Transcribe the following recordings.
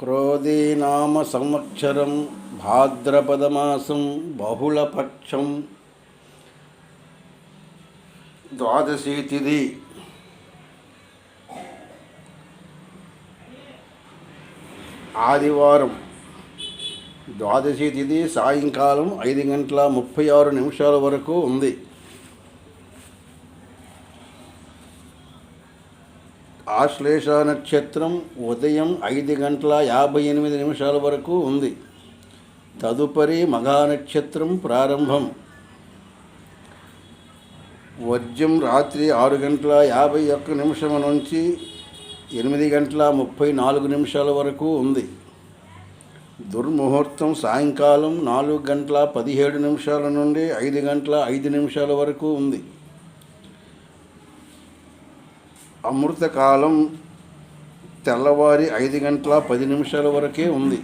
క్రోధీనామ సంవత్సరం భాద్రపదమాసం బహుళపక్షం ద్వాదశి తిథి ఆదివారం. ద్వాదశి తిథి సాయంకాలం 5:36 వరకు ఉంది. ఆశ్లేష నక్షత్రం ఉదయం 5:58 వరకు ఉంది. తదుపరి మఘా నక్షత్రం ప్రారంభం. వర్జ్యం రాత్రి 6:51 నుంచి 8:34 వరకు ఉంది. దుర్ముహూర్తం సాయంకాలం 4:17 నుండి 5:05 వరకు ఉంది. అమృతకాలం తెల్లవారి 5:10 వరకే ఉంది.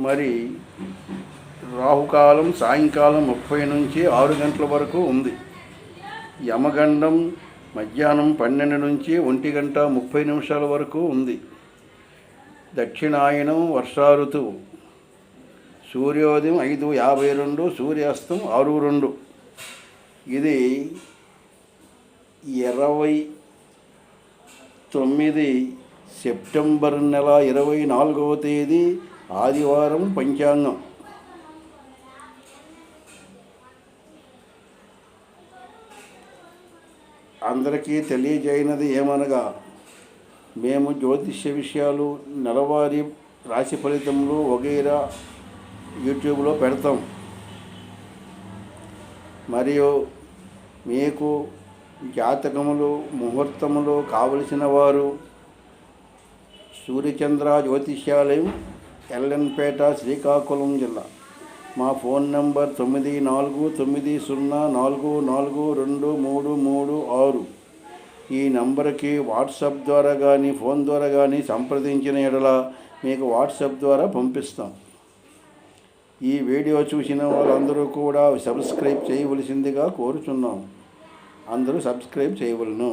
మరి రాహుకాలం సాయంకాలం 30 నుంచి 6 గంటల వరకు ఉంది. యమగండం మధ్యాహ్నం 12 నుంచి 1:30 వరకు ఉంది. దక్షిణాయనం వర్షా ఋతువు. సూర్యోదయం 5:52, సూర్యాస్తం 6:02. ఇది 29 సెప్టెంబర్ నెల 24వ తేదీ ఆదివారం పంచాంగం. అందరికీ తెలియజేయనది ఏమనగా, మేము జ్యోతిష్య విషయాలు, నెలవారీ రాశి ఫలితములు వగైరా యూట్యూబ్లో పెడతాం. మరియు మీకు జాతకములు, ముహూర్తములు కావలసిన వారు సూర్యచంద్ర జ్యోతిష్యాలయం, ఎల్ఎన్పేట, శ్రీకాకుళం జిల్లా. మా ఫోన్ నంబర్ 9490442336. ఈ నంబర్కి వాట్సాప్ ద్వారా కానీ ఫోన్ ద్వారా కానీ సంప్రదించిన ఎడల మీకు వాట్సాప్ ద్వారా పంపిస్తాం. ఈ వీడియో చూసిన వాళ్ళందరూ కూడా సబ్స్క్రైబ్ చేయవలసిందిగా కోరుచున్నాం. అందరూ సబ్స్క్రైబ్ చేయవలను.